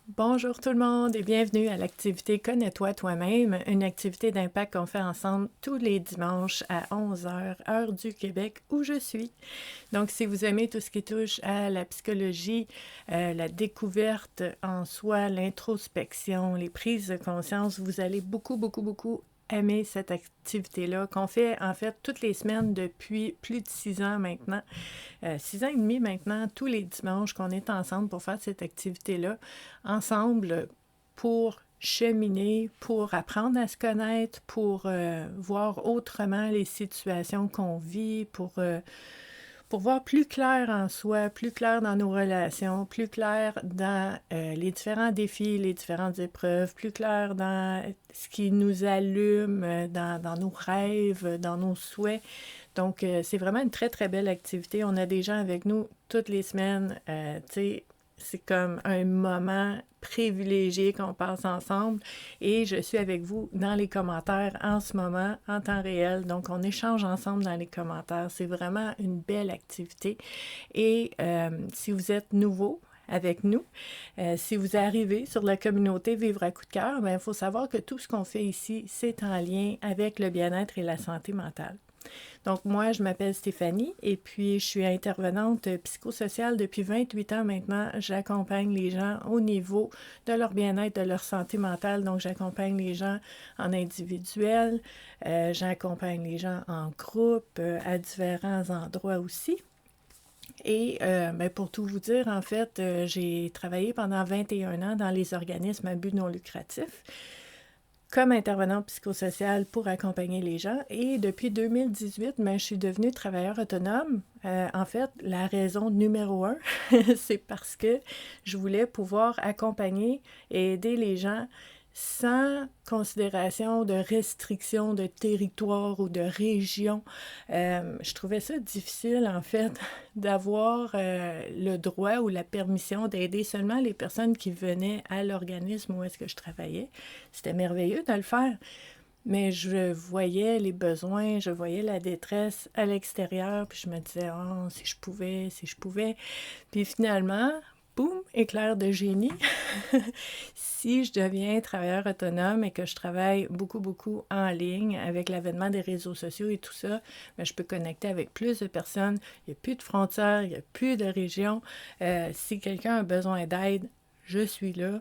Bonjour tout le monde et bienvenue à l'activité Connais-toi toi-même, une activité d'impact qu'on fait ensemble tous les dimanches à 11 heures, heure du Québec où je suis. Donc, si vous aimez tout ce qui touche à la psychologie, la découverte en soi, l'introspection, les prises de conscience, vous allez beaucoup aimer cette activité-là qu'on fait en fait toutes les semaines depuis plus de 6 ans maintenant. 6 ans et demi maintenant, tous les dimanches qu'on est ensemble pour faire cette activité-là, ensemble pour cheminer, pour apprendre à se connaître, pour voir autrement les situations qu'on vit, pour voir plus clair en soi, plus clair dans nos relations, plus clair dans les différents défis, les différentes épreuves, plus clair dans ce qui nous allume, dans nos rêves, dans nos souhaits. Donc, c'est vraiment une très belle activité. On a des gens avec nous toutes les semaines. Tu sais, c'est comme un moment privilégié qu'on passe ensemble et je suis avec vous dans les commentaires en ce moment, en temps réel. Donc, on échange ensemble dans les commentaires. C'est vraiment une belle activité. Et si vous êtes nouveau, avec nous. Si vous arrivez sur la communauté Vivre à coup de cœur, il faut savoir que tout ce qu'on fait ici, c'est en lien avec le bien-être et la santé mentale. Donc, moi, je m'appelle Stéphanie et puis je suis intervenante psychosociale depuis 28 ans maintenant. J'accompagne les gens au niveau de leur bien-être, de leur santé mentale. Donc, j'accompagne les gens en individuel, j'accompagne les gens en groupe, à différents endroits aussi. Et pour tout vous dire, en fait, j'ai travaillé pendant 21 ans dans les organismes à but non lucratif comme intervenante psychosociale pour accompagner les gens. Et depuis 2018, je suis devenue travailleur autonome. En fait, la raison numéro un, c'est parce que je voulais pouvoir accompagner et aider les gens sans considération de restriction de territoire ou de région. Je trouvais ça difficile, en fait, d'avoir le droit ou la permission d'aider seulement les personnes qui venaient à l'organisme où est-ce que je travaillais. C'était merveilleux de le faire, mais je voyais les besoins, je voyais la détresse à l'extérieur, puis je me disais, oh, si je pouvais, si je pouvais. Puis finalement, boum, éclair de génie. Si je deviens travailleur autonome et que je travaille beaucoup en ligne avec l'avènement des réseaux sociaux et tout ça, je peux connecter avec plus de personnes. Il n'y a plus de frontières, il n'y a plus de régions. Si quelqu'un a besoin d'aide, je suis là.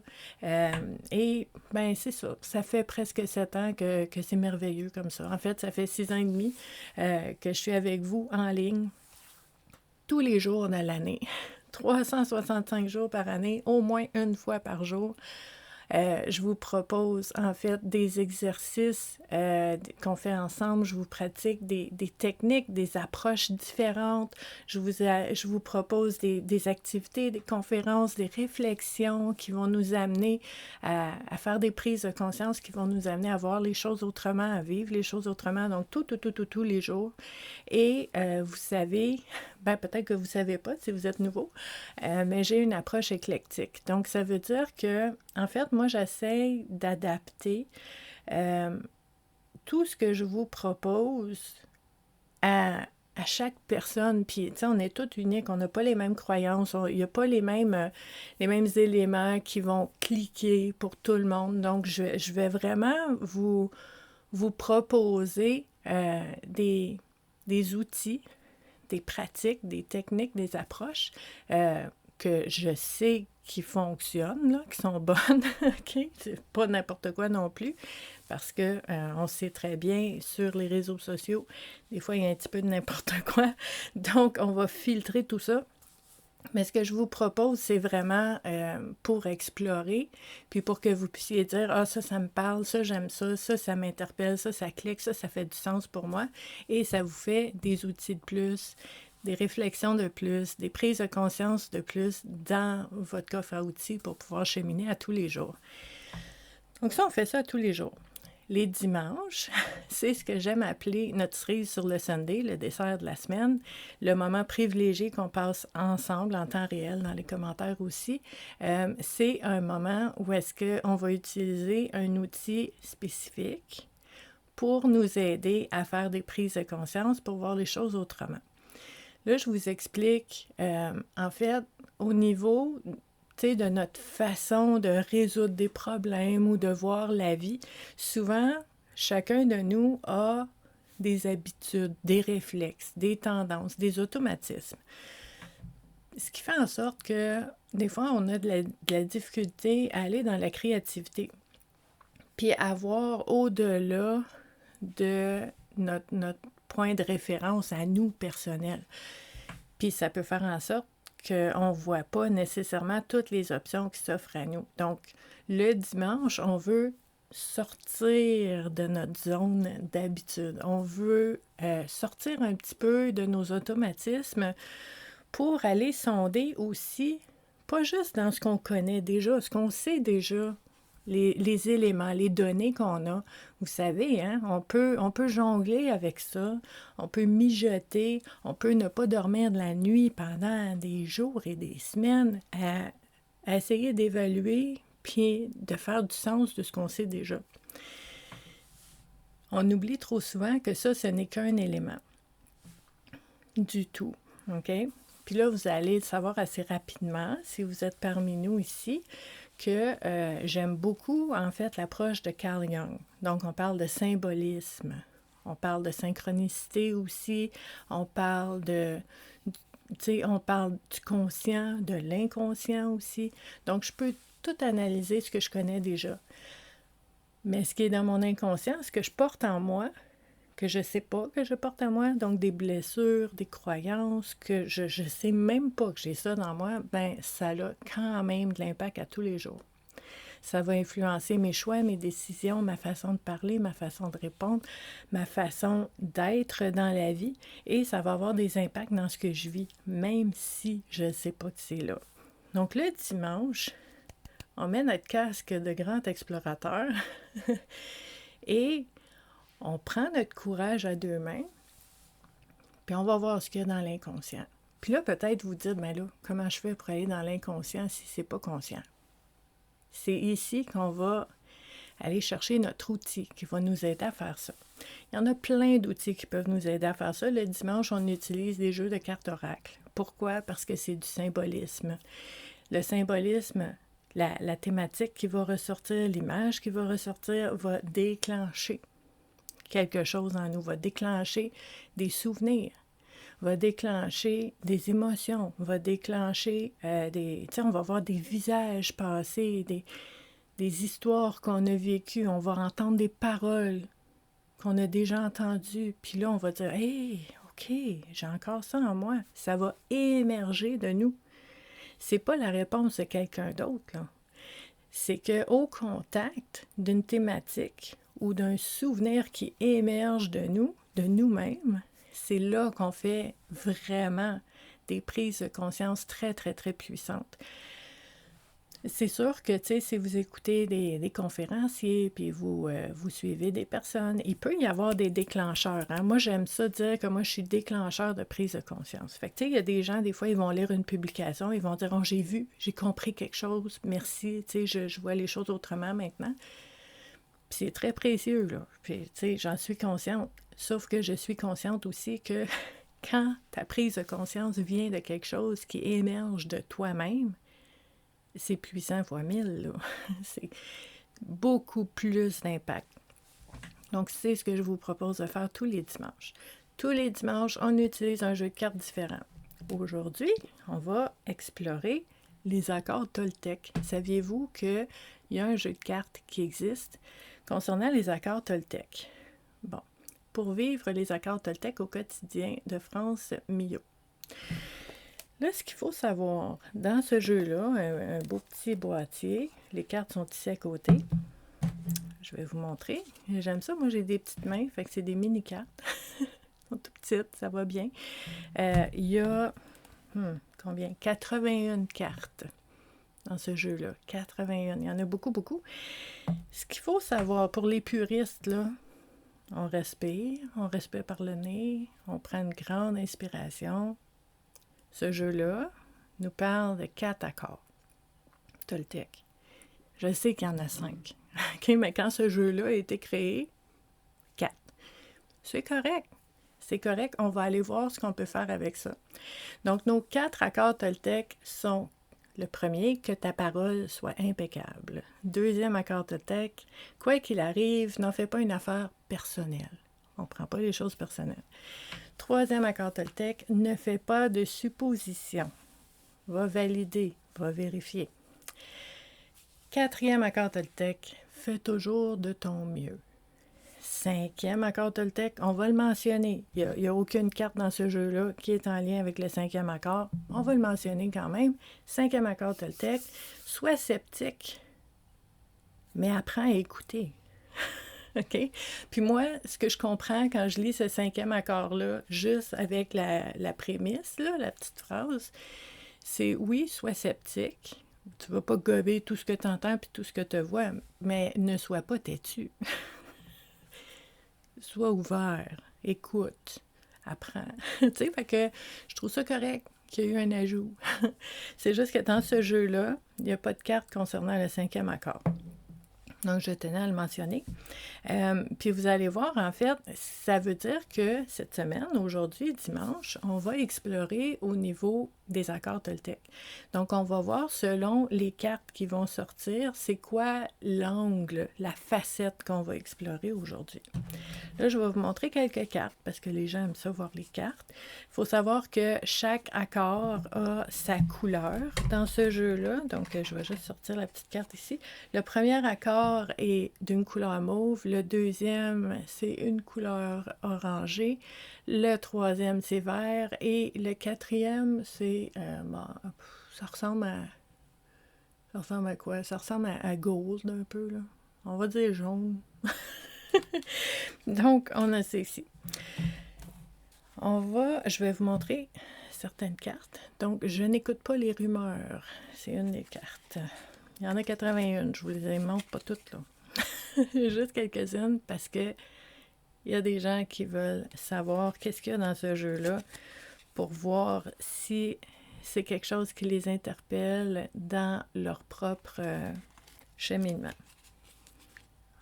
Et c'est ça. Ça fait presque 7 ans que c'est merveilleux comme ça. En fait, ça fait 6 ans et demi que je suis avec vous en ligne tous les jours de l'année. 365 jours par année, au moins une fois par jour. Je vous propose en fait des exercices qu'on fait ensemble. Je vous pratique des techniques, des approches différentes. Je vous propose des activités, des conférences, des réflexions qui vont nous amener à faire des prises de conscience, qui vont nous amener à voir les choses autrement, à vivre les choses autrement. Donc, tous les jours. Et vous savez, peut-être que vous ne savez pas si vous êtes nouveau, mais j'ai une approche éclectique. Donc, ça veut dire que, en fait, moi, j'essaie d'adapter tout ce que je vous propose à chaque personne. Puis, tu sais, on est tous uniques, on n'a pas les mêmes croyances, il n'y a pas les mêmes éléments qui vont cliquer pour tout le monde. Donc, je vais vraiment vous proposer des outils, des pratiques, des techniques, des approches que je sais qui fonctionnent, là, qui sont bonnes, OK? C'est pas n'importe quoi non plus, parce que on sait très bien, sur les réseaux sociaux, des fois, il y a un petit peu de n'importe quoi. Donc, on va filtrer tout ça. Mais ce que je vous propose, c'est vraiment pour explorer, puis pour que vous puissiez dire « Ah, ça me parle, ça, j'aime ça m'interpelle, ça clique, ça fait du sens pour moi. » Et ça vous fait des outils de plus, des réflexions de plus, des prises de conscience de plus dans votre coffre à outils pour pouvoir cheminer à tous les jours. Donc ça, on fait ça tous les jours. Les dimanches, c'est ce que j'aime appeler notre cerise sur le Sunday, le dessert de la semaine, le moment privilégié qu'on passe ensemble en temps réel, dans les commentaires aussi. C'est un moment où est-ce qu'on va utiliser un outil spécifique pour nous aider à faire des prises de conscience, pour voir les choses autrement. Là, je vous explique, en fait, au niveau de notre façon de résoudre des problèmes ou de voir la vie. Souvent, chacun de nous a des habitudes, des réflexes, des tendances, des automatismes. Ce qui fait en sorte que des fois, on a de la difficulté à aller dans la créativité, puis à voir au-delà de notre point de référence à nous personnel. Puis ça peut faire en sorte qu'on ne voit pas nécessairement toutes les options qui s'offrent à nous. Donc, le dimanche, on veut sortir de notre zone d'habitude. On veut sortir un petit peu de nos automatismes pour aller sonder aussi, pas juste dans ce qu'on connaît déjà, ce qu'on sait déjà, les éléments, les données qu'on a. Vous savez, hein, on peut jongler avec ça, on peut mijoter, on peut ne pas dormir de la nuit pendant des jours et des semaines à essayer d'évaluer puis de faire du sens de ce qu'on sait déjà. On oublie trop souvent que ça, ce n'est qu'un élément du tout, OK? Puis là, vous allez le savoir assez rapidement, si vous êtes parmi nous ici, que j'aime beaucoup, en fait, l'approche de Carl Jung. Donc, on parle de symbolisme, on parle de synchronicité aussi, on parle on parle du conscient, de l'inconscient aussi. Donc, je peux tout analyser ce que je connais déjà. Mais ce qui est dans mon inconscient, ce que je porte en moi, que je ne sais pas que je porte en moi, donc des blessures, des croyances, que je ne sais même pas que j'ai ça dans moi, ben ça a quand même de l'impact à tous les jours. Ça va influencer mes choix, mes décisions, ma façon de parler, ma façon de répondre, ma façon d'être dans la vie, et ça va avoir des impacts dans ce que je vis, même si je ne sais pas que c'est là. Donc le dimanche, on met notre casque de grand explorateur et on prend notre courage à deux mains, puis on va voir ce qu'il y a dans l'inconscient. Puis là, peut-être vous dites, mais là, comment je fais pour aller dans l'inconscient si c'est pas conscient? C'est ici qu'on va aller chercher notre outil qui va nous aider à faire ça. Il y en a plein d'outils qui peuvent nous aider à faire ça. Le dimanche, on utilise des jeux de cartes oracles. Pourquoi? Parce que c'est du symbolisme. Le symbolisme, la thématique qui va ressortir, l'image qui va ressortir, va déclencher quelque chose en nous, va déclencher des souvenirs, va déclencher des émotions, va déclencher on va voir des visages passés, des histoires qu'on a vécues, on va entendre des paroles qu'on a déjà entendues, puis là, on va dire « Hey, OK, j'ai encore ça en moi », ça va émerger de nous. C'est pas la réponse de quelqu'un d'autre, là. C'est qu'au contact d'une thématique ou d'un souvenir qui émerge de nous, de nous-mêmes, c'est là qu'on fait vraiment des prises de conscience très, très, très puissantes. C'est sûr que, si vous écoutez des conférenciers, puis vous suivez des personnes, il peut y avoir des déclencheurs. Hein? Moi, j'aime ça dire que moi, je suis déclencheur de prise de conscience. Fait que, il y a des gens, des fois, ils vont lire une publication, ils vont dire « Oh, j'ai vu, j'ai compris quelque chose, merci, je vois les choses autrement maintenant. » Puis c'est très précieux, là. Puis, j'en suis consciente. Sauf que je suis consciente aussi que quand ta prise de conscience vient de quelque chose qui émerge de toi-même, c'est puissant fois 1000, là. C'est beaucoup plus d'impact. Donc, c'est ce que je vous propose de faire tous les dimanches. Tous les dimanches, on utilise un jeu de cartes différent. Aujourd'hui, on va explorer les accords Toltec. Saviez-vous qu'il y a un jeu de cartes qui existe concernant les accords Toltec? Bon, pour vivre les accords Toltec au quotidien de France Millot. Là, ce qu'il faut savoir, dans ce jeu-là, un beau petit boîtier, les cartes sont ici à côté. Je vais vous montrer. J'aime ça, moi j'ai des petites mains, fait que c'est des mini-cartes. Elles sont tout petites, ça va bien. Il y a, combien? 81 cartes dans ce jeu-là. 81, il y en a beaucoup, beaucoup. Ce qu'il faut savoir, pour les puristes, là, on respire par le nez, on prend une grande inspiration. Ce jeu-là nous parle de 4 accords Toltec. Je sais qu'il y en a 5. Okay, mais quand ce jeu-là a été créé, 4. C'est correct. C'est correct. On va aller voir ce qu'on peut faire avec ça. Donc, nos 4 accords Toltec sont Le premier, que ta parole soit impeccable. Deuxième accord Toltec, quoi qu'il arrive, n'en fais pas une affaire personnelle. On ne prend pas les choses personnelles. Troisième accord Toltec, ne fais pas de suppositions. Va valider, va vérifier. Quatrième accord Toltec, fais toujours de ton mieux. Cinquième accord Toltec, on va le mentionner. Il n'y a aucune carte dans ce jeu-là qui est en lien avec le cinquième accord. On va le mentionner quand même. Cinquième accord Toltec, sois sceptique, mais apprends à écouter. OK? Puis moi, ce que je comprends quand je lis ce cinquième accord-là, juste avec la prémisse, là, la petite phrase, c'est oui, sois sceptique. Tu ne vas pas gober tout ce que tu entends puis tout ce que tu vois, mais ne sois pas têtu. Sois ouvert, écoute, apprends. Tu sais, fait que je trouve ça correct qu'il y ait eu un ajout. C'est juste que dans ce jeu-là, il n'y a pas de carte concernant le cinquième accord. Donc, je tenais à le mentionner. Puis vous allez voir, en fait, ça veut dire que cette semaine, aujourd'hui, dimanche, on va explorer au niveau des accords Toltec. Donc, on va voir selon les cartes qui vont sortir, c'est quoi l'angle, la facette qu'on va explorer aujourd'hui. Là, je vais vous montrer quelques cartes parce que les gens aiment ça voir les cartes. Il faut savoir que chaque accord a sa couleur dans ce jeu-là. Donc, je vais juste sortir la petite carte ici. Le premier accord est d'une couleur mauve. Le deuxième, c'est une couleur orangée. Le troisième, c'est vert. Et le quatrième, c'est... ça ressemble à... Ça ressemble à quoi? Ça ressemble à gold un peu, là. On va dire jaune. Donc, on a ça ici. Je vais vous montrer certaines cartes. Donc, je n'écoute pas les rumeurs. C'est une des cartes. Il y en a 81. Je vous les montre pas toutes, là. Juste quelques-unes parce que il y a des gens qui veulent savoir qu'est-ce qu'il y a dans ce jeu-là pour voir si c'est quelque chose qui les interpelle dans leur propre cheminement.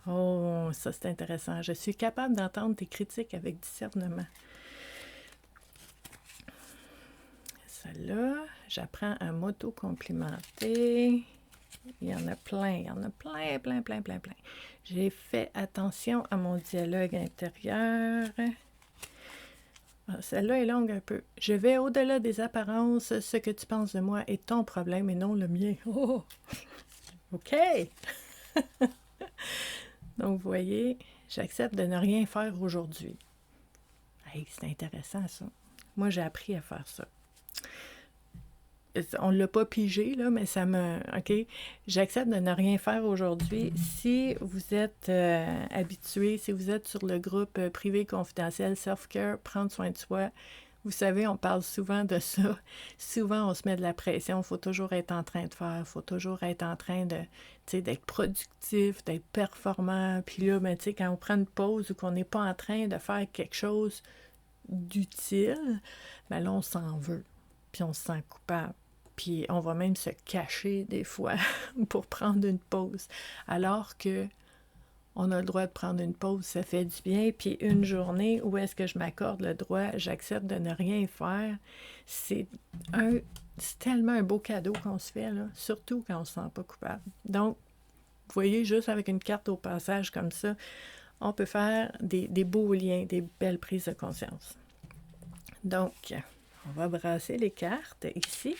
Oh, ça c'est intéressant. Je suis capable d'entendre tes critiques avec discernement. Celle-là, j'apprends à m'auto-complimenter. Il y en a plein, plein. J'ai fait attention à mon dialogue intérieur. Celle-là est longue un peu. Je vais au-delà des apparences. Ce que tu penses de moi est ton problème et non le mien. Oh! OK! Donc, vous voyez, j'accepte de ne rien faire aujourd'hui. Hey, c'est intéressant, ça. Moi, j'ai appris à faire ça. On ne l'a pas pigé, là, mais ça me... OK? J'accepte de ne rien faire aujourd'hui. Si vous êtes habitué, si vous êtes sur le groupe privé confidentiel Self-Care, prendre soin de soi, vous savez, on parle souvent de ça. Souvent, on se met de la pression. Il faut toujours être en train de faire. Il faut toujours être en train de, d'être productif, d'être performant. Puis là, ben, quand on prend une pause ou qu'on n'est pas en train de faire quelque chose d'utile, ben là, on s'en veut. Puis on se sent coupable. Puis on va même se cacher des fois pour prendre une pause. Alors que on a le droit de prendre une pause, ça fait du bien. Puis une journée où est-ce que je m'accorde le droit, j'accepte de ne rien faire, c'est tellement un beau cadeau qu'on se fait, là, surtout quand on ne se sent pas coupable. Donc, vous voyez, juste avec une carte au passage comme ça, on peut faire des beaux liens, des belles prises de conscience. Donc, on va brasser les cartes ici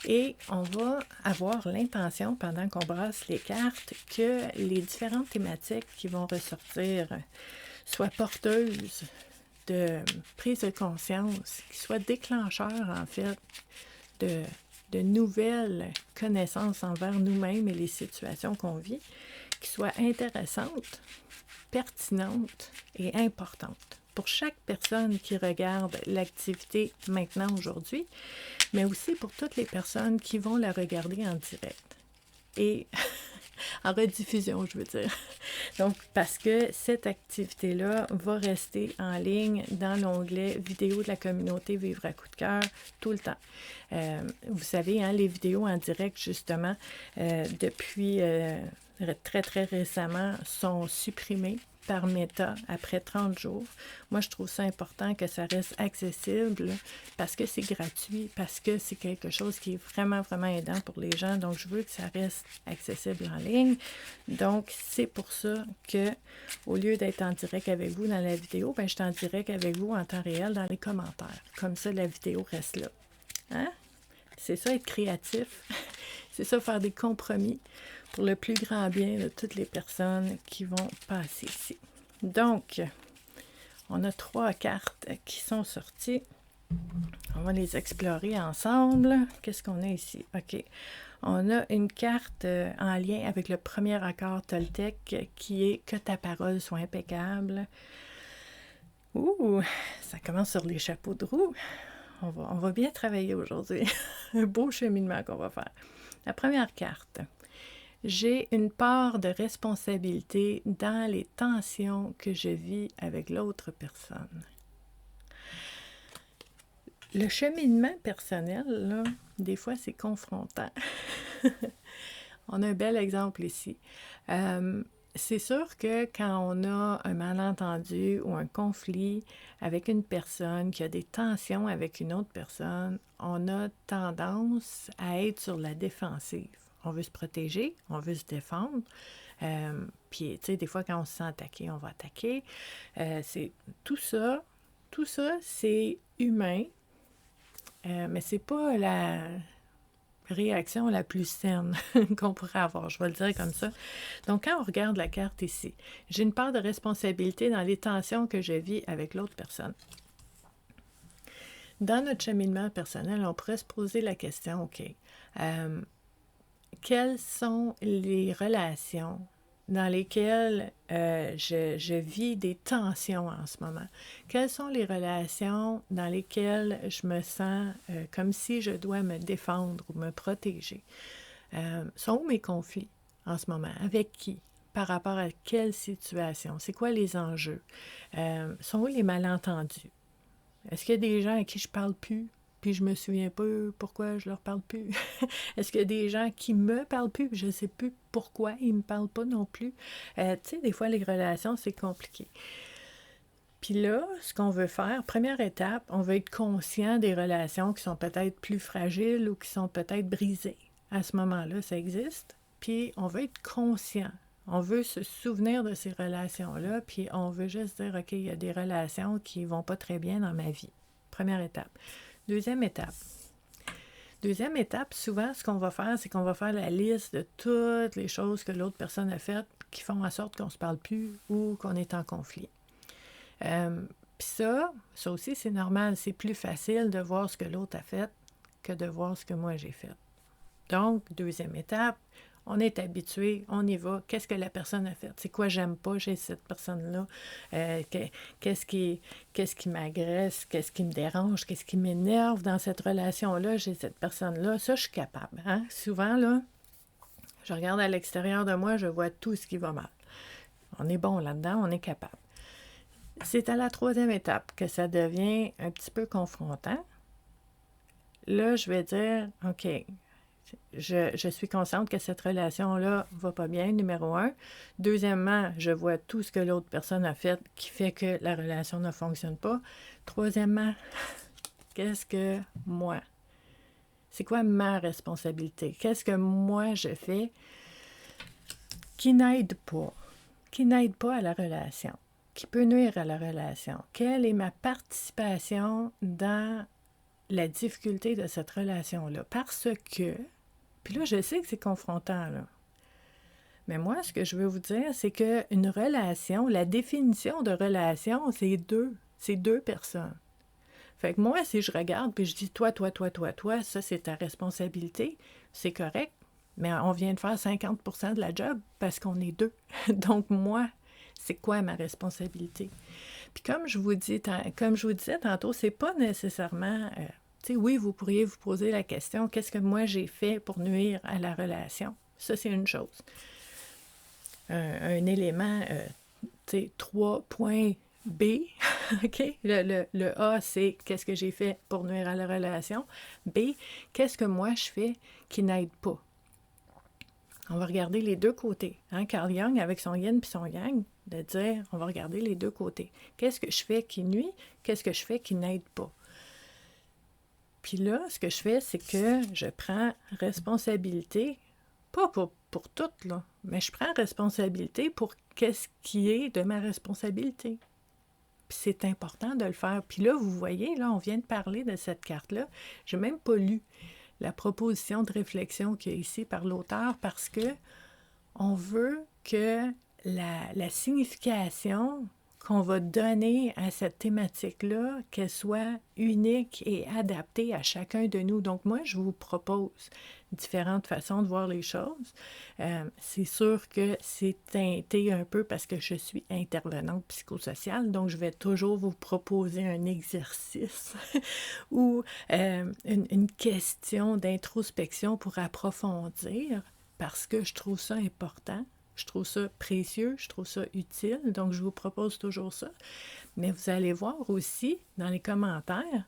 et on va avoir l'intention, pendant qu'on brasse les cartes, que les différentes thématiques qui vont ressortir soient porteuses de prise de conscience, qui soient déclencheurs, en fait, de nouvelles connaissances envers nous-mêmes et les situations qu'on vit, qui soient intéressantes, pertinentes et importantes pour chaque personne qui regarde l'activité maintenant, aujourd'hui, mais aussi pour toutes les personnes qui vont la regarder en direct et en rediffusion, je veux dire. Donc, parce que cette activité-là va rester en ligne dans l'onglet vidéo de la communauté Vivre à coup de cœur tout le temps. Vous savez, hein, les vidéos en direct, justement, depuis très, très récemment, sont supprimées par Meta après 30 jours. Moi, je trouve ça important que ça reste accessible parce que c'est gratuit, parce que c'est quelque chose qui est vraiment, vraiment aidant pour les gens. Donc, je veux que ça reste accessible en ligne. Donc, c'est pour ça que, au lieu d'être en direct avec vous dans la vidéo, ben, je suis en direct avec vous en temps réel dans les commentaires. Comme ça, la vidéo reste là. Hein? C'est ça, être créatif. C'est ça, faire des compromis pour le plus grand bien de toutes les personnes qui vont passer ici. Donc, on a 3 cartes qui sont sorties. On va les explorer ensemble. Qu'est-ce qu'on a ici? OK. On a une carte en lien avec le premier accord Toltec qui est « Que ta parole soit impeccable ». Ouh, ça commence sur les chapeaux de roue. On va bien travailler aujourd'hui. Un beau cheminement qu'on va faire. La première carte. J'ai une part de responsabilité dans les tensions que je vis avec l'autre personne. Le cheminement personnel, là, des fois, c'est confrontant. On a un bel exemple ici. C'est sûr que quand on a un malentendu ou un conflit avec une personne, qui a des tensions avec une autre personne, on a tendance à être sur la défensive. On veut se protéger, on veut se défendre. Puis, tu sais, des fois, quand on se sent attaqué, on va attaquer. Tout ça, c'est humain, mais c'est pas la réaction la plus saine qu'on pourrait avoir, je vais le dire comme ça. Donc, quand on regarde la carte ici, j'ai une part de responsabilité dans les tensions que je vis avec l'autre personne. Dans notre cheminement personnel, on pourrait se poser la question, OK, quelles sont les relations dans lesquelles je vis des tensions en ce moment? Quelles sont les relations dans lesquelles je me sens comme si je dois me défendre ou me protéger? Sont où mes conflits en ce moment? Avec qui? Par rapport à quelle situation? C'est quoi les enjeux? Sont où les malentendus? Est-ce qu'il y a des gens à qui je parle plus? Puis je me souviens pas pourquoi je leur parle plus. Est-ce qu'il y a des gens qui me parlent plus, puis je sais plus pourquoi ils me parlent pas non plus. Tu sais, des fois, les relations, c'est compliqué. Puis là, ce qu'on veut faire, première étape, on veut être conscient des relations qui sont peut-être plus fragiles ou qui sont peut-être brisées. À ce moment-là, ça existe. Puis on veut être conscient. On veut se souvenir de ces relations-là, puis on veut juste dire, OK, il y a des relations qui vont pas très bien dans ma vie. Première étape. Deuxième étape, souvent, ce qu'on va faire, c'est qu'on va faire la liste de toutes les choses que l'autre personne a faites qui font en sorte qu'on ne se parle plus ou qu'on est en conflit. Puis ça aussi, c'est normal. C'est plus facile de voir ce que l'autre a fait que de voir ce que moi j'ai fait. Donc, deuxième étape, on est habitué, on y va. Qu'est-ce que la personne a fait? C'est quoi j'aime pas chez cette personne-là? Qu'est-ce qui m'agresse? Qu'est-ce qui me dérange? Qu'est-ce qui m'énerve dans cette relation-là chez cette personne-là? Ça, je suis capable. Hein? Souvent, là, je regarde à l'extérieur de moi, je vois tout ce qui va mal. On est bon là-dedans, on est capable. C'est à la troisième étape que ça devient un petit peu confrontant. Là, je vais dire, OK, je suis consciente que cette relation-là va pas bien, numéro 1. Deuxièmement, je vois tout ce que l'autre personne a fait qui fait que la relation ne fonctionne pas. Troisièmement, qu'est-ce que moi? C'est quoi ma responsabilité? Qu'est-ce que moi je fais qui n'aide pas à la relation, qui peut nuire à la relation? Quelle est ma participation dans la difficulté de cette relation-là? Parce que, puis là, je sais que c'est confrontant, là. Mais moi, ce que je veux vous dire, c'est qu'une relation, la définition de relation, c'est deux personnes. Fait que moi, si je regarde, puis je dis toi, ça, c'est ta responsabilité, c'est correct, mais on vient de faire 50% de la job parce qu'on est deux. Donc moi, c'est quoi ma responsabilité? Puis comme je vous disais tantôt, c'est pas nécessairement... oui, vous pourriez vous poser la question, qu'est-ce que moi j'ai fait pour nuire à la relation? Ça, c'est une chose. Un élément, 3.B, OK? Le A, c'est qu'est-ce que j'ai fait pour nuire à la relation. B, qu'est-ce que moi je fais qui n'aide pas? On va regarder les deux côtés. Hein? Carl Jung, avec son yin puis son yang, de dire, on va regarder les deux côtés. Qu'est-ce que je fais qui nuit? Qu'est-ce que je fais qui n'aide pas? Puis là, ce que je fais, c'est que je prends responsabilité, pas pour tout, là, mais je prends responsabilité pour qu'est-ce qui est de ma responsabilité. Puis c'est important de le faire. Puis là, vous voyez, là, on vient de parler de cette carte-là. Je n'ai même pas lu la proposition de réflexion qu'il y a ici par l'auteur parce que on veut que la signification qu'on va donner à cette thématique-là, qu'elle soit unique et adaptée à chacun de nous. Donc moi, je vous propose différentes façons de voir les choses. C'est sûr que c'est teinté un peu parce que je suis intervenante psychosociale, donc je vais toujours vous proposer un exercice ou une question d'introspection pour approfondir parce que je trouve ça important. Je trouve ça précieux, je trouve ça utile, donc je vous propose toujours ça. Mais vous allez voir aussi dans les commentaires,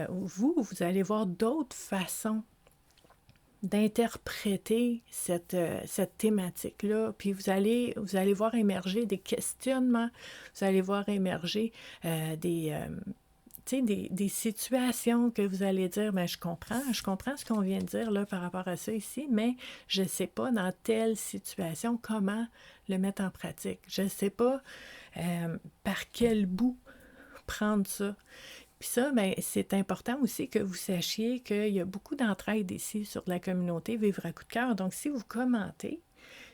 vous allez voir d'autres façons d'interpréter cette thématique-là. Puis vous allez voir émerger des questionnements, vous allez voir émerger des situations que vous allez dire, ben, je comprends ce qu'on vient de dire là par rapport à ça ici, mais je ne sais pas dans telle situation comment le mettre en pratique. Je ne sais pas par quel bout prendre ça. Puis ça, ben, c'est important aussi que vous sachiez qu'il y a beaucoup d'entraide ici sur la communauté Vivre à coup de cœur. Donc, si vous commentez,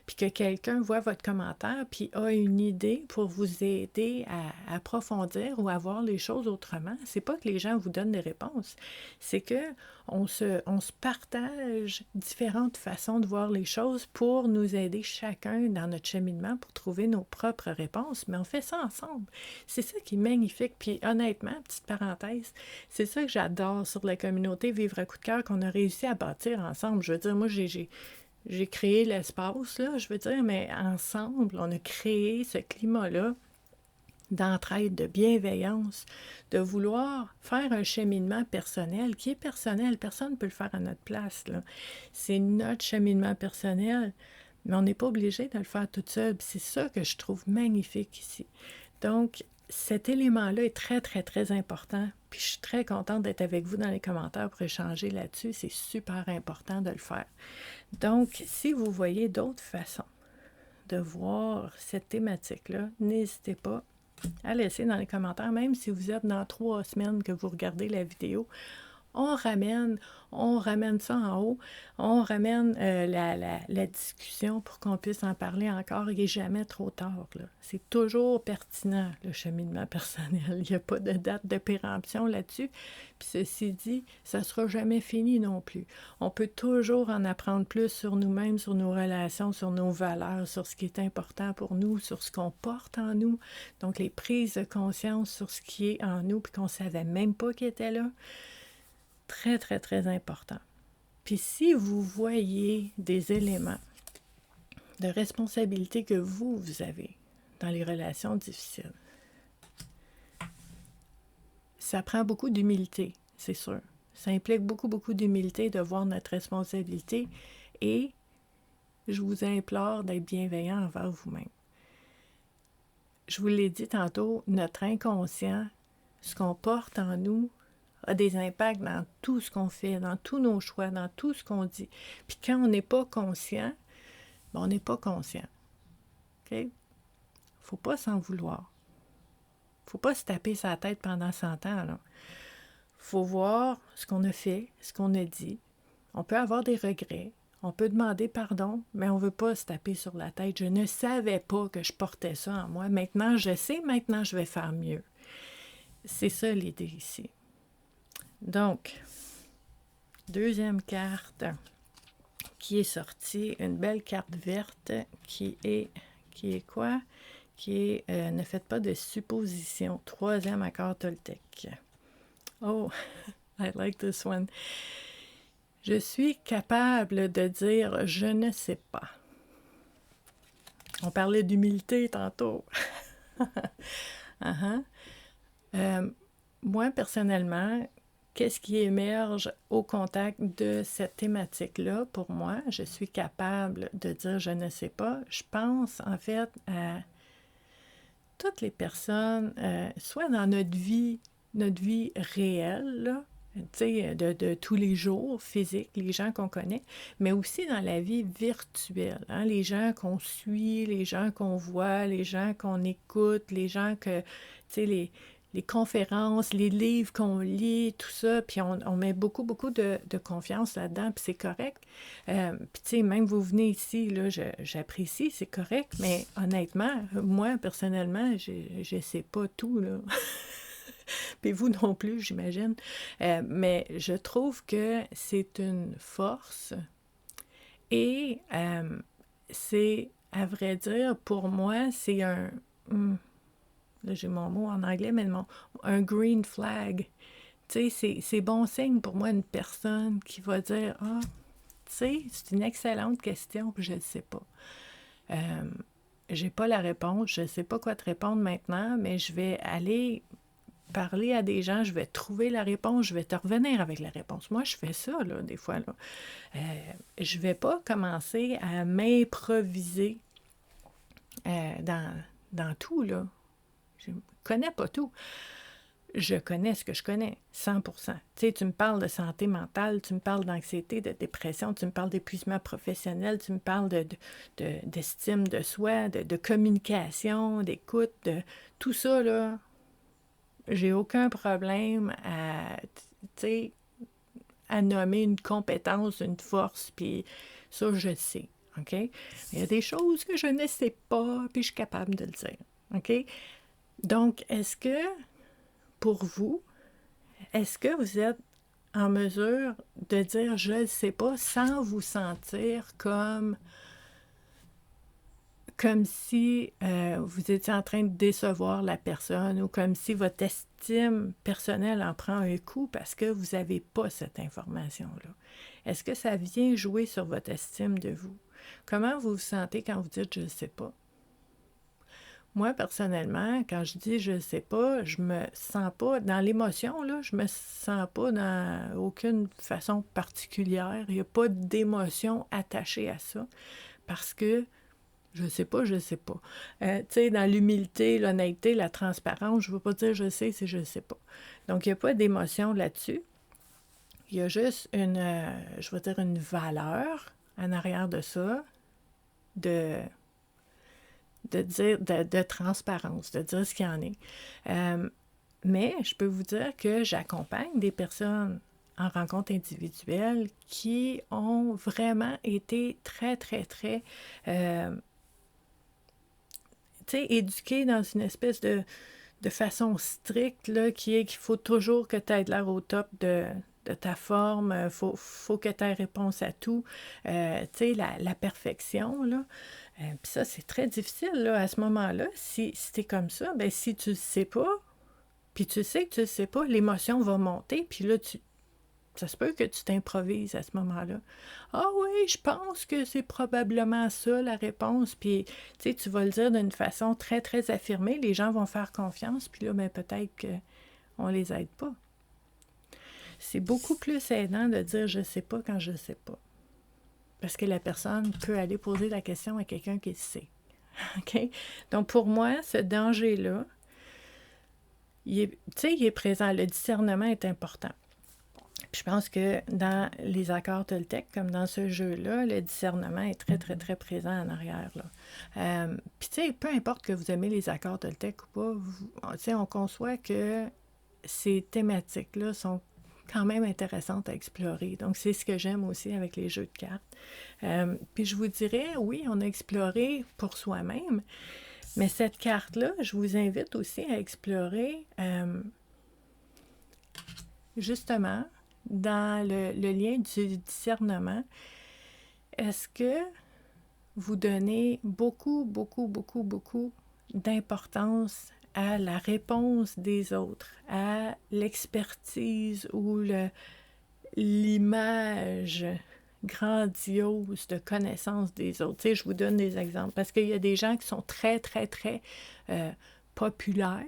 puis que quelqu'un voit votre commentaire, puis a une idée pour vous aider à approfondir ou à voir les choses autrement, c'est pas que les gens vous donnent des réponses, c'est que on se partage différentes façons de voir les choses pour nous aider chacun dans notre cheminement pour trouver nos propres réponses, mais on fait ça ensemble. C'est ça qui est magnifique, puis honnêtement, petite parenthèse, c'est ça que j'adore sur la communauté Vivre à coup de cœur qu'on a réussi à bâtir ensemble. Je veux dire, moi, j'ai créé l'espace, là, je veux dire, mais ensemble, on a créé ce climat-là d'entraide, de bienveillance, de vouloir faire un cheminement personnel qui est personnel. Personne ne peut le faire à notre place, là. C'est notre cheminement personnel, mais on n'est pas obligé de le faire toute seule. C'est ça que je trouve magnifique ici. Donc, cet élément-là est très, très, très important. Puis je suis très contente d'être avec vous dans les commentaires pour échanger là-dessus. C'est super important de le faire. Donc, si vous voyez d'autres façons de voir cette thématique-là, n'hésitez pas à laisser dans les commentaires, même si vous êtes dans 3 semaines que vous regardez la vidéo. On ramène ça en haut, on ramène la discussion pour qu'on puisse en parler encore. Il n'est jamais trop tard, là. C'est toujours pertinent, le cheminement personnel. Il n'y a pas de date de péremption là-dessus. Puis ceci dit, ça ne sera jamais fini non plus. On peut toujours en apprendre plus sur nous-mêmes, sur nos relations, sur nos valeurs, sur ce qui est important pour nous, sur ce qu'on porte en nous. Donc les prises de conscience sur ce qui est en nous puis qu'on ne savait même pas qu'il était là. Très, très, très important. Puis si vous voyez des éléments de responsabilité que vous avez dans les relations difficiles, ça prend beaucoup d'humilité, c'est sûr. Ça implique beaucoup, beaucoup d'humilité de voir notre responsabilité et je vous implore d'être bienveillant envers vous-même. Je vous l'ai dit tantôt, notre inconscient, ce qu'on porte en nous, a des impacts dans tout ce qu'on fait, dans tous nos choix, dans tout ce qu'on dit. Puis quand on n'est pas conscient, on n'est pas conscient. OK? Faut pas s'en vouloir. Faut pas se taper sa tête pendant 100 ans, là. Faut voir ce qu'on a fait, ce qu'on a dit. On peut avoir des regrets, on peut demander pardon, mais on ne veut pas se taper sur la tête. Je ne savais pas que je portais ça en moi. Maintenant, je sais, maintenant, je vais faire mieux. C'est ça l'idée ici. Donc, deuxième carte qui est sortie, une belle carte verte qui est quoi? Qui est ne faites pas de suppositions. Troisième accord Toltec. Oh, I like this one. Je suis capable de dire je ne sais pas. On parlait d'humilité tantôt. Moi, personnellement, qu'est-ce qui émerge au contact de cette thématique-là, pour moi, je suis capable de dire je ne sais pas. Je pense en fait à toutes les personnes, soit dans notre vie réelle, là, tu sais, de tous les jours, physiques, les gens qu'on connaît, mais aussi dans la vie virtuelle, hein, les gens qu'on suit, les gens qu'on voit, les gens qu'on écoute, les gens que, tu sais, les conférences, les livres qu'on lit, tout ça, puis on met beaucoup, beaucoup de confiance là-dedans, puis c'est correct. Puis tu sais, même vous venez ici, là, j'apprécie, c'est correct, mais honnêtement, moi, personnellement, je sais pas tout, là. Puis vous non plus, j'imagine. Mais je trouve que c'est une force et c'est, à vrai dire, pour moi, c'est là j'ai mon mot en anglais, mais un green flag. Tu sais, c'est bon signe pour moi une personne qui va dire, ah, tu sais, c'est une excellente question, puis je ne sais pas. J'ai pas la réponse, je ne sais pas quoi te répondre maintenant, mais je vais aller parler à des gens, je vais trouver la réponse, je vais te revenir avec la réponse. Moi, je fais ça, là, des fois, là. Je vais pas commencer à m'improviser dans tout, là. Je connais pas tout. Je connais ce que je connais, 100%. Tu sais, tu me parles de santé mentale, tu me parles d'anxiété, de dépression, tu me parles d'épuisement professionnel, tu me parles d'estime de soi, de communication, d'écoute, de tout ça, là. J'ai aucun problème à nommer une compétence, une force, puis ça, je le sais, OK? Mais il y a des choses que je ne sais pas, puis je suis capable de le dire, OK? Donc, pour vous, est-ce que vous êtes en mesure de dire « je ne sais pas » sans vous sentir comme si vous étiez en train de décevoir la personne ou comme si votre estime personnelle en prend un coup parce que vous n'avez pas cette information-là. Est-ce que ça vient jouer sur votre estime de vous? Comment vous vous sentez quand vous dites « je ne sais pas ». Moi, personnellement, quand je dis « je ne sais pas », je me sens pas, dans l'émotion, là, je me sens pas dans aucune façon particulière. Il n'y a pas d'émotion attachée à ça parce que je sais pas, je sais pas. Tu sais, dans l'humilité, l'honnêteté, la transparence, je ne veux pas dire je sais si je sais pas. Donc, il n'y a pas d'émotion là-dessus. Il y a juste je vais dire une valeur en arrière de ça, de dire, de transparence, de dire ce qu'il y en est. Mais je peux vous dire que j'accompagne des personnes en rencontre individuelle qui ont vraiment été très, très, très éduqué dans une espèce de façon stricte, là, qui est qu'il faut toujours que tu aies l'air au top de ta forme, faut que tu aies réponse à tout, la perfection, là. Puis ça, c'est très difficile, là, à ce moment-là. Si tu es comme ça, ben si tu ne sais pas, puis tu sais que tu ne sais pas, l'émotion va monter, puis là, ça se peut que tu t'improvises à ce moment-là. Ah oui, je pense que c'est probablement ça la réponse. Puis, tu vas le dire d'une façon très, très affirmée. Les gens vont faire confiance. Puis là, ben, peut-être qu'on ne les aide pas. C'est beaucoup plus aidant de dire « je ne sais pas » quand je ne sais pas. Parce que la personne peut aller poser la question à quelqu'un qui sait. OK? Donc, pour moi, ce danger-là, il est présent. Le discernement est important. Puis je pense que dans les accords Toltec, comme dans ce jeu-là, le discernement est très, très, très présent en arrière, là. Puis tu sais, peu importe que vous aimez les accords Toltec ou pas, on conçoit que ces thématiques-là sont quand même intéressantes à explorer. Donc, c'est ce que j'aime aussi avec les jeux de cartes. Puis je vous dirais, oui, on a exploré pour soi-même, mais cette carte-là, je vous invite aussi à explorer justement dans le lien du discernement. Est-ce que vous donnez beaucoup, beaucoup, beaucoup, beaucoup d'importance à la réponse des autres, à l'expertise ou l'image grandiose de connaissance des autres? Tu sais, je vous donne des exemples parce qu'il y a des gens qui sont très, très, très populaires.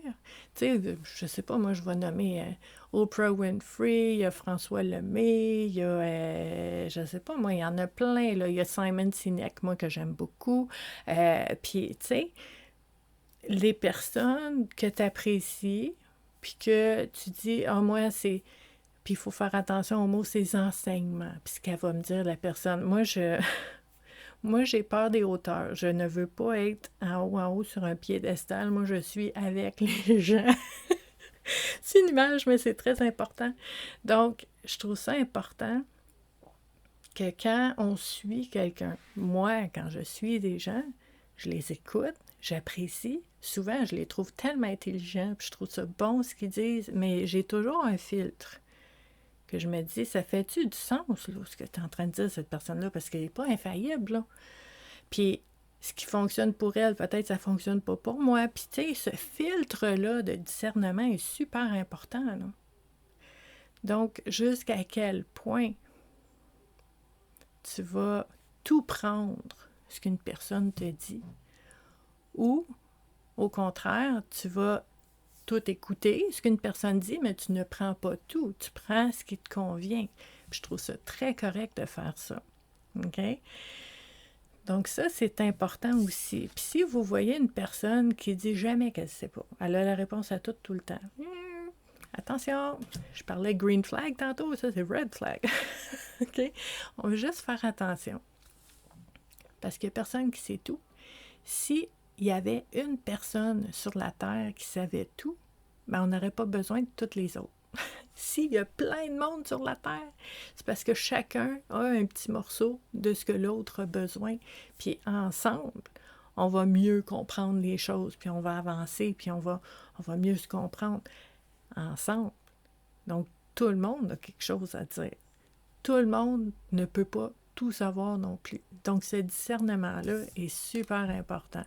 Tu sais, je sais pas, moi, je vais nommer Oprah Winfrey, il y a François Lemay, il y a, je sais pas, moi, il y en a plein, là. Il y a Simon Sinek, moi, que j'aime beaucoup. Puis, tu sais, les personnes que tu apprécies, puis que tu dis, ah, moi, c'est... Puis il faut faire attention aux mots, ces enseignements, puis ce qu'elle va me dire, la personne. Moi, j'ai peur des hauteurs. Je ne veux pas être en haut sur un piédestal. Moi, je suis avec les gens. C'est une image, mais c'est très important. Donc, je trouve ça important que quand on suit quelqu'un, moi, quand je suis des gens, je les écoute, j'apprécie. Souvent, je les trouve tellement intelligents, puis je trouve ça bon ce qu'ils disent, mais j'ai toujours un filtre que je me dis, ça fait-tu du sens, là, ce que tu es en train de dire, cette personne-là, parce qu'elle n'est pas infaillible, là. Puis, ce qui fonctionne pour elle, peut-être ça ne fonctionne pas pour moi. Puis, tu sais, ce filtre-là de discernement est super important, là. Donc, jusqu'à quel point tu vas tout prendre ce qu'une personne te dit, ou, au contraire, tu vas tout écouter, ce qu'une personne dit, mais tu ne prends pas tout. Tu prends ce qui te convient. Puis je trouve ça très correct de faire ça. OK? Donc ça, c'est important aussi. Puis si vous voyez une personne qui dit jamais qu'elle ne sait pas, elle a la réponse à tout le temps. Attention, je parlais green flag tantôt, ça c'est red flag. OK? On veut juste faire attention. Parce qu'il n'y a personne qui sait tout. Si il y avait une personne sur la Terre qui savait tout, ben on n'aurait pas besoin de toutes les autres. S'il y a plein de monde sur la Terre, c'est parce que chacun a un petit morceau de ce que l'autre a besoin. Puis ensemble, on va mieux comprendre les choses, puis on va avancer, puis on va mieux se comprendre ensemble. Donc, tout le monde a quelque chose à dire. Tout le monde ne peut pas tout savoir non plus. Donc, ce discernement-là est super important.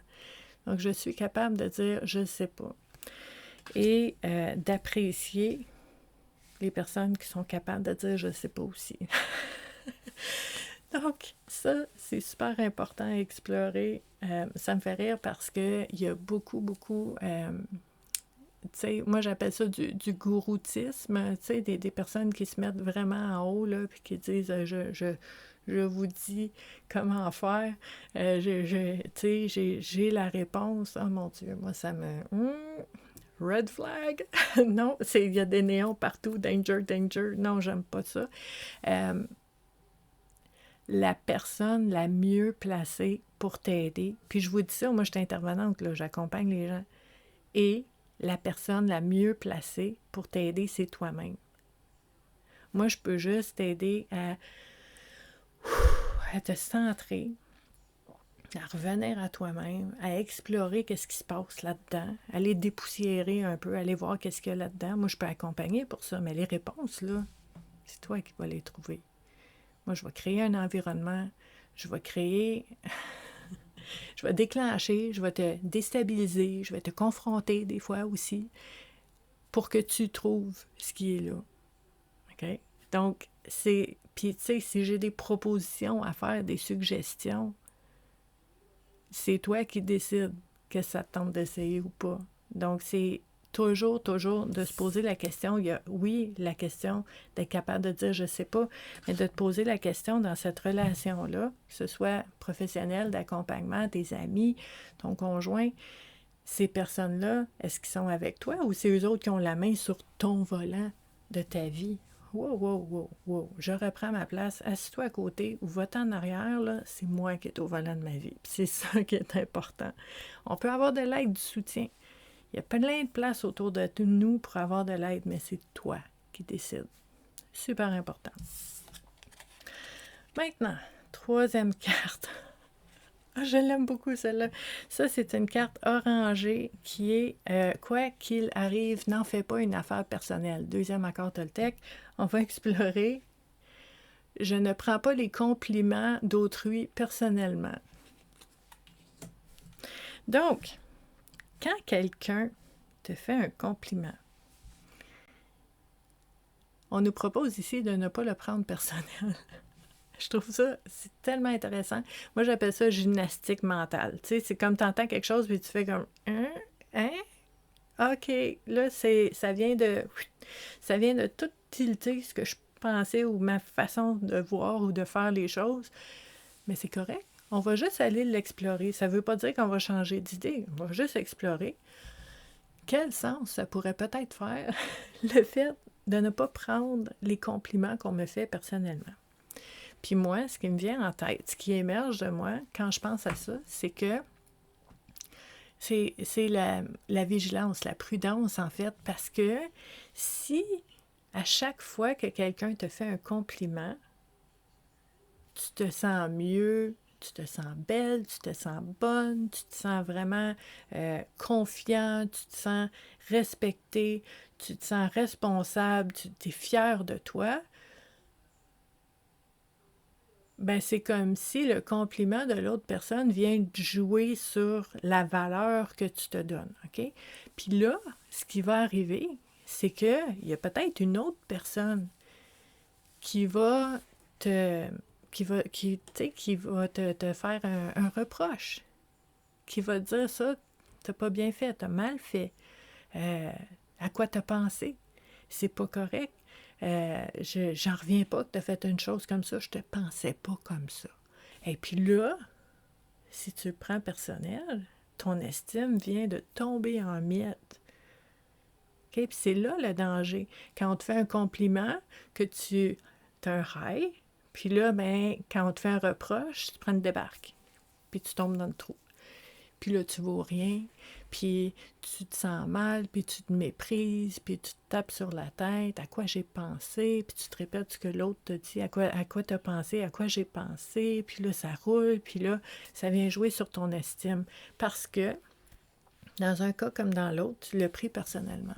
Donc, je suis capable de dire « je ne sais pas » et d'apprécier les personnes qui sont capables de dire « je ne sais pas aussi ». Donc, ça, c'est super important à explorer. Ça me fait rire parce qu'il y a beaucoup, tu sais, moi j'appelle ça du gouroutisme, tu sais, des personnes qui se mettent vraiment en haut, là, puis qui disent je vous dis comment faire, tu sais, j'ai la réponse. Oh mon Dieu, moi ça me... red flag! Non, il y a des néons partout, danger, danger. Non, j'aime pas ça. La personne la mieux placée pour t'aider, puis je vous dis ça, moi je suis intervenante, là, j'accompagne les gens, et la personne la mieux placée pour t'aider, c'est toi-même. Moi, je peux juste t'aider à te centrer, à revenir à toi-même, à explorer qu'est-ce qui se passe là-dedans, aller dépoussiérer un peu, aller voir qu'est-ce qu'il y a là-dedans. Moi, je peux accompagner pour ça, mais les réponses, là, c'est toi qui vas les trouver. Moi, je vais créer un environnement, je vais créer... je vais déclencher, je vais te déstabiliser, je vais te confronter des fois aussi pour que tu trouves ce qui est là. OK? Donc, c'est... Puis, tu sais, si j'ai des propositions à faire, des suggestions, c'est toi qui décides que ça te tente d'essayer ou pas. Donc, c'est toujours de se poser la question. Il y a, oui, la question d'être capable de dire « je sais pas », mais de te poser la question dans cette relation-là, que ce soit professionnel, d'accompagnement, tes amis, ton conjoint, ces personnes-là, est-ce qu'ils sont avec toi ou c'est eux autres qui ont la main sur ton volant de ta vie? Wow, je reprends ma place, assis-toi à côté ou va-t'en en arrière, là, c'est moi qui est au volant de ma vie. Puis c'est ça qui est important. On peut avoir de l'aide, du soutien. Il y a plein de place autour de nous pour avoir de l'aide, mais c'est toi qui décides. Super important. Maintenant, troisième carte. Je l'aime beaucoup, celle-là. Ça, c'est une carte orangée qui est quoi qu'il arrive, n'en fais pas une affaire personnelle. Deuxième accord Toltec, on va explorer. Je ne prends pas les compliments d'autrui personnellement. Donc, quand quelqu'un te fait un compliment, on nous propose ici de ne pas le prendre personnel. Je trouve ça, c'est tellement intéressant. Moi, j'appelle ça gymnastique mentale. Tu sais, c'est comme tu entends quelque chose puis tu fais comme « Hein? OK, là, ça vient de tout tilter ce que je pensais ou ma façon de voir ou de faire les choses. Mais c'est correct. On va juste aller l'explorer. Ça ne veut pas dire qu'on va changer d'idée. On va juste explorer. Quel sens ça pourrait peut-être faire le fait de ne pas prendre les compliments qu'on me fait personnellement? Puis moi, ce qui me vient en tête, ce qui émerge de moi quand je pense à ça, c'est que c'est la vigilance, la prudence en fait, parce que si à chaque fois que quelqu'un te fait un compliment, tu te sens mieux, tu te sens belle, tu te sens bonne, tu te sens vraiment confiant, tu te sens respecté, tu te sens responsable, tu es fier de toi, ben c'est comme si le compliment de l'autre personne vient jouer sur la valeur que tu te donnes, OK? Puis là, ce qui va arriver, c'est qu'il y a peut-être une autre personne qui va te te faire un reproche, qui va te dire ça, t'as pas bien fait, t'as mal fait, euh, à quoi t'as pensé, c'est pas correct, j'en reviens pas que t'as fait une chose comme ça, je te pensais pas comme ça. Et puis là, si tu le prends personnel, ton estime vient de tomber en miettes. Okay? Puis c'est là le danger. Quand on te fait un compliment, que tu as un high, puis là, ben, quand on te fait un reproche, tu prends une débarque, puis tu tombes dans le trou. Puis là, tu vaux rien, puis tu te sens mal, puis tu te méprises, puis tu te tapes sur la tête, à quoi j'ai pensé, puis tu te répètes ce que l'autre te dit, à quoi tu as pensé, à quoi j'ai pensé, puis là, ça roule, puis là, ça vient jouer sur ton estime. Parce que, dans un cas comme dans l'autre, tu l'as pris personnellement.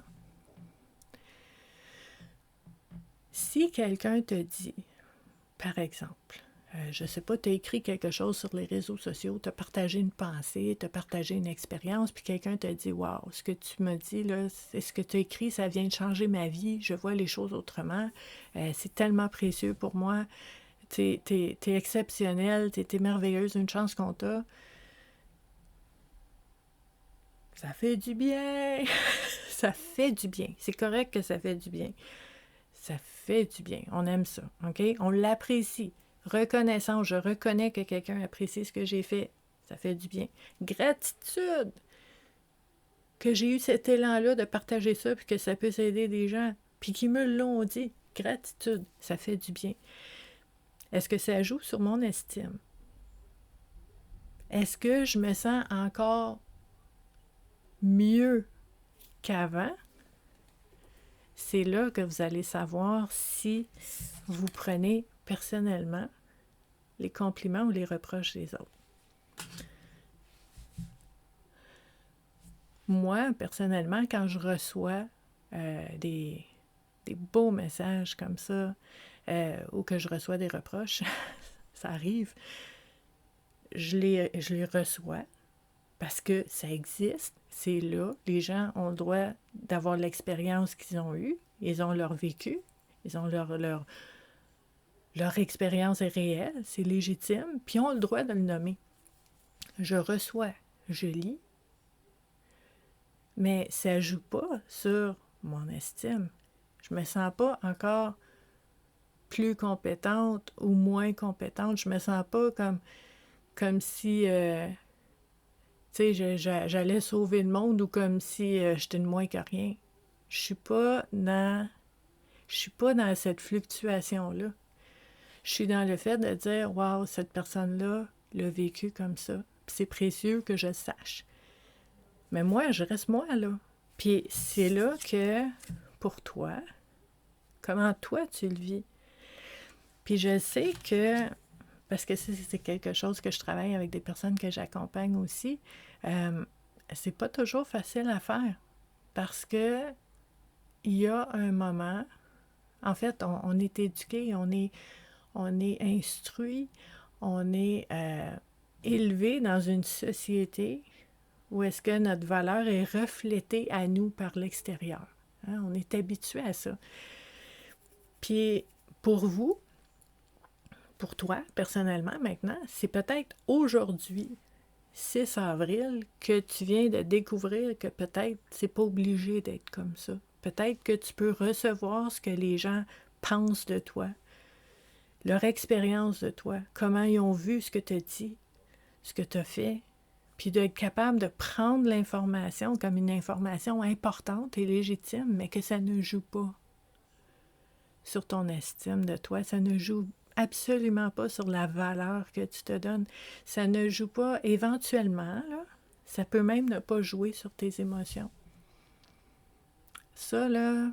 Si quelqu'un te dit, par exemple, je ne sais pas, tu as écrit quelque chose sur les réseaux sociaux, tu as partagé une pensée, tu as partagé une expérience, puis quelqu'un t'a dit « Wow, ce que tu m'as dit, là, c'est ce que tu as écrit, ça vient de changer ma vie, je vois les choses autrement, c'est tellement précieux pour moi, t'es exceptionnelle, t'es merveilleuse, une chance qu'on t'a. » Ça fait du bien! Ça fait du bien. C'est correct que ça fait du bien. Ça fait du bien. On aime ça, OK? On l'apprécie. Reconnaissance, je reconnais que quelqu'un apprécie ce que j'ai fait. Ça fait du bien. Gratitude que j'ai eu cet élan-là de partager ça puis que ça puisse aider des gens puis qui me l'ont dit. Gratitude, ça fait du bien. Est-ce que ça joue sur mon estime? Est-ce que je me sens encore mieux qu'avant? C'est là que vous allez savoir si vous prenez personnellement les compliments ou les reproches des autres. Moi, personnellement, quand je reçois des beaux messages comme ça, ou que je reçois des reproches, ça arrive, je les reçois parce que ça existe, c'est là, les gens ont le droit d'avoir l'expérience qu'ils ont eue, ils ont leur vécu, ils ont leur expérience est réelle, c'est légitime, puis ils ont le droit de le nommer. Je reçois, je lis, mais ça ne joue pas sur mon estime. Je me sens pas encore plus compétente ou moins compétente. Je me sens pas comme si j'allais sauver le monde ou comme si j'étais de moins que rien. Je suis pas dans cette fluctuation-là. Je suis dans le fait de dire, waouh, cette personne-là l'a vécu comme ça. Puis c'est précieux que je le sache. Mais moi, je reste moi, là. Puis c'est là que, pour toi, comment toi tu le vis? Puis je sais que, parce que c'est quelque chose que je travaille avec des personnes que j'accompagne aussi, c'est pas toujours facile à faire. Parce que il y a un moment, en fait, on est éduqué, on est instruit, on est élevé dans une société où est-ce que notre valeur est reflétée à nous par l'extérieur. Hein? On est habitué à ça. Puis pour vous, pour toi, personnellement, maintenant, c'est peut-être aujourd'hui, 6 avril que tu viens de découvrir que peut-être c'est pas obligé d'être comme ça. Peut-être que tu peux recevoir ce que les gens pensent de toi, leur expérience de toi, comment ils ont vu ce que tu as dit, ce que tu as fait, puis d'être capable de prendre l'information comme une information importante et légitime, mais que ça ne joue pas sur ton estime de toi, ça ne joue absolument pas sur la valeur que tu te donnes, ça ne joue pas éventuellement, là, ça peut même ne pas jouer sur tes émotions. Ça, là,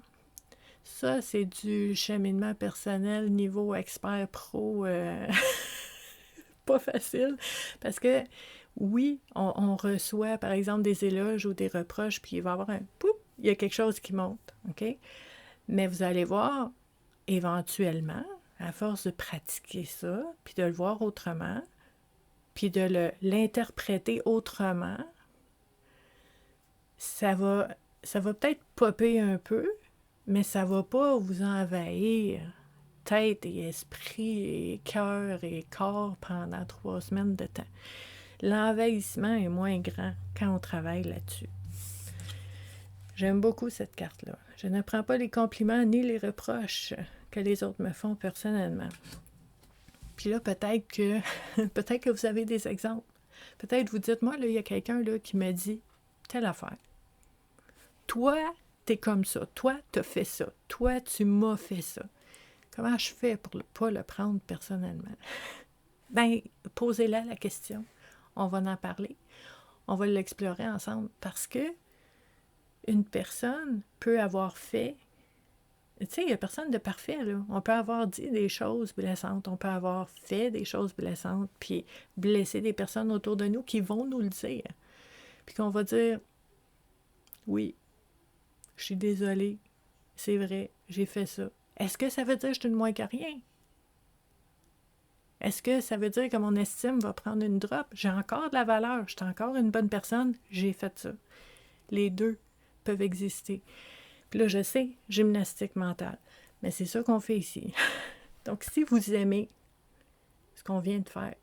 ça, c'est du cheminement personnel niveau expert pro, pas facile, parce que oui, on reçoit par exemple des éloges ou des reproches, puis il va y avoir un poup, il y a quelque chose qui monte, OK? Mais vous allez voir, éventuellement, à force de pratiquer ça, puis de le voir autrement, puis de l'interpréter autrement, ça va peut-être popper un peu, mais ça va pas vous envahir tête et esprit et cœur et corps pendant 3 semaines de temps. L'envahissement est moins grand quand on travaille là-dessus. J'aime beaucoup cette carte-là. Je ne prends pas les compliments ni les reproches que les autres me font personnellement. Puis là, peut-être que vous avez des exemples. Peut-être vous dites, moi, là, il y a quelqu'un là, qui me dit telle affaire. Toi, t'es comme ça. Toi, t'as fait ça. Toi, tu m'as fait ça. Comment je fais pour ne pas le prendre personnellement? Ben, posez-la la question. On va en parler. On va l'explorer ensemble parce que une personne peut avoir fait... Tu sais, il n'y a personne de parfait, là. On peut avoir dit des choses blessantes, on peut avoir fait des choses blessantes, puis blesser des personnes autour de nous qui vont nous le dire. Puis qu'on va dire, oui, je suis désolée, c'est vrai, j'ai fait ça. Est-ce que ça veut dire que je suis de moins que rien? Est-ce que ça veut dire que mon estime va prendre une drop? J'ai encore de la valeur, je suis encore une bonne personne, j'ai fait ça. Les deux peuvent exister. Puis là, je sais, gymnastique mentale. Mais c'est ça qu'on fait ici. Donc, si vous aimez ce qu'on vient de faire,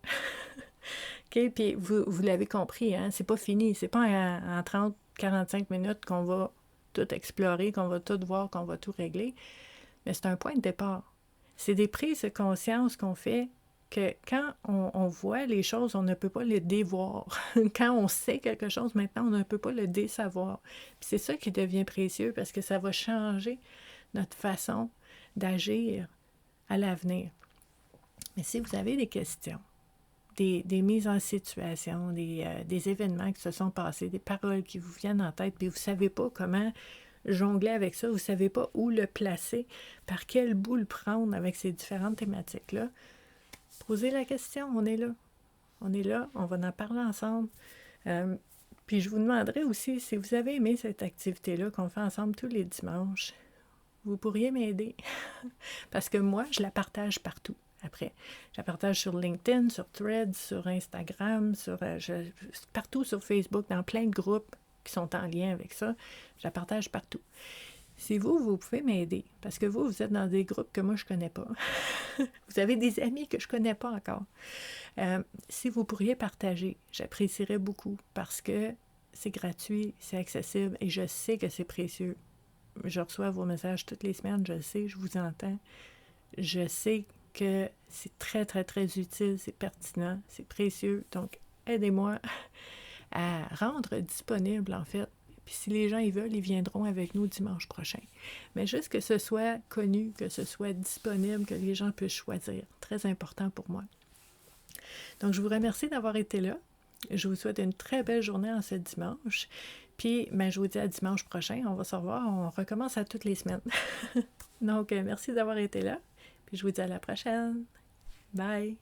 OK, puis vous l'avez compris, hein, c'est pas fini. C'est pas en 30-45 minutes qu'on va tout explorer, qu'on va tout voir, qu'on va tout régler. Mais c'est un point de départ. C'est des prises de conscience qu'on fait que quand on voit les choses, on ne peut pas les dévoir. Quand on sait quelque chose, maintenant, on ne peut pas le désavoir. Puis c'est ça qui devient précieux parce que ça va changer notre façon d'agir à l'avenir. Mais si vous avez des questions, des mises en situation, des événements qui se sont passés, des paroles qui vous viennent en tête, puis vous ne savez pas comment jongler avec ça, vous ne savez pas où le placer, par quel bout le prendre avec ces différentes thématiques-là, posez la question, on est là. On est là, on va en parler ensemble. Puis je vous demanderai aussi, si vous avez aimé cette activité-là qu'on fait ensemble tous les dimanches, vous pourriez m'aider. Parce que moi, je la partage partout. Après, je la partage sur LinkedIn, sur Threads, sur Instagram, partout sur Facebook, dans plein de groupes qui sont en lien avec ça. Je la partage partout. Si vous pouvez m'aider, parce que vous êtes dans des groupes que moi, je ne connais pas. Vous avez des amis que je ne connais pas encore. Si vous pourriez partager, j'apprécierais beaucoup parce que c'est gratuit, c'est accessible et je sais que c'est précieux. Je reçois vos messages toutes les semaines, je le sais, je vous entends. Je sais que c'est très, très, très utile, c'est pertinent, c'est précieux. Donc, aidez-moi à rendre disponible, en fait. Puis si les gens y veulent, ils viendront avec nous dimanche prochain. Mais juste que ce soit connu, que ce soit disponible, que les gens puissent choisir. Très important pour moi. Donc, je vous remercie d'avoir été là. Je vous souhaite une très belle journée en ce dimanche. Puis, je vous dis à dimanche prochain. On va se revoir. On recommence à toutes les semaines. Donc, merci d'avoir été là. Puis, je vous dis à la prochaine. Bye!